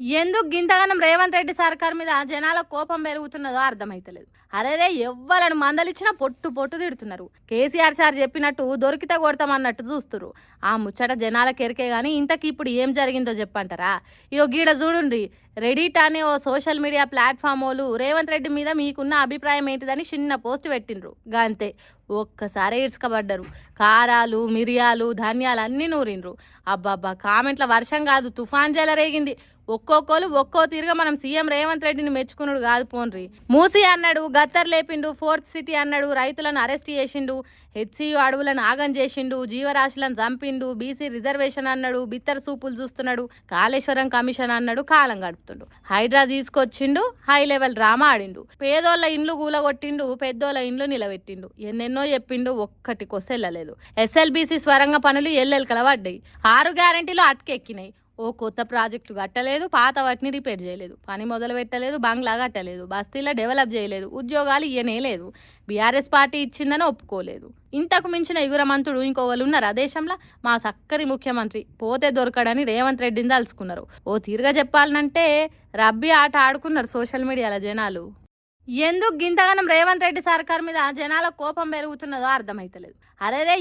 ఎందుకు గింతగానం రేవంత్ రెడ్డి సర్కార్ మీద జనాల కోపం పెరుగుతున్నదో అర్థమైతలేదు. అరేరే ఎవ్వలను మందలిచ్చినా పొట్టు పొట్టు తిడుతున్నారు. కేసీఆర్ సార్ చెప్పినట్టు దొరికితే కొడతామన్నట్టు చూస్తురు. ఆ ముచ్చట జనాలకు ఎరికే గాని ఇంతకి ఇప్పుడు ఏం జరిగిందో చెప్పంటారా? ఇగో గీడ చూడుండ్రి. రెడిట్ అనే ఓ సోషల్ మీడియా ప్లాట్ఫామ్ వాళ్ళు రేవంత్ రెడ్డి మీద మీకున్న అభిప్రాయం ఏంటిదని చిన్న పోస్ట్ పెట్టిండ్రు. గంతే ఒక్కసారి ఇడ్చుకబడ్డరు. కారాలు, మిరియాలు, ధనియాలు అన్నీ నూరిండ్రు. అబ్బబ్బా, కామెంట్ల వర్షం కాదు తుఫాన్ జలరేగింది. ఒక్కొక్కరు ఒక్కో తీరుగా మనం సీఎం రేవంత్ రెడ్డిని మెచ్చుకున్నాడు కాదు పోన్రి. మూసి అన్నాడు, గత్తర్ లేపిండు, ఫోర్త్ సిటీ అన్నాడు, రైతులను అరెస్ట్ చేసిండు, హెచ్సియు అడవులను ఆగం చేసిండు, జీవరాశులను చంపిండు, బీసీ రిజర్వేషన్ అన్నాడు, బిత్తర సూపులు చూస్తున్నాడు, కాళేశ్వరం కమిషన్ అన్నాడు, కాలం గడుపుతుండు, హైడ్రా తీసుకొచ్చిండు, హై లెవెల్ డ్రామా ఆడిండు, పేదోళ్ళ ఇండ్లు కూలగొట్టిండు, పెద్దోళ్ళ ఇండ్లు నిలబెట్టిండు, ఎన్నెన్నో చెప్పిండు, ఒక్కటి కొసెళ్ళలేదు. ఎస్ఎల్బీసీ స్వరంగ పనులు ఎల్లెలకల పడ్డాయి. 6 గ్యారెంటీలు అటకెక్కినాయి. ఓ కొత్త ప్రాజెక్టు కట్టలేదు, పాత వాటిని రిపేర్ చేయలేదు, పని మొదలు పెట్టలేదు, బంగ్లా కట్టలేదు, బస్తీలో డెవలప్ చేయలేదు, ఉద్యోగాలు ఇయ్యనే లేదు, బీఆర్ఎస్ పార్టీ ఇచ్చిందని ఒప్పుకోలేదు. ఇంతకు మించిన ఎగురమంతుడు ఇంకొకరు ఉన్నారా దేశంలో? మా సక్కరి ముఖ్యమంత్రి పోతే దొరకడని రేవంత్ రెడ్డిని తలుచుకున్నారు. ఓ తీరుగా చెప్పాలంటే రబ్బీ ఆట ఆడుకున్నారు సోషల్ మీడియాలో జనాలు. ఎందుకు గింతగానం రేవంత్ రెడ్డి సర్కార్ మీద జనాల కోపం పెరుగుతున్నదో అర్థమైతలేదు. అరేరే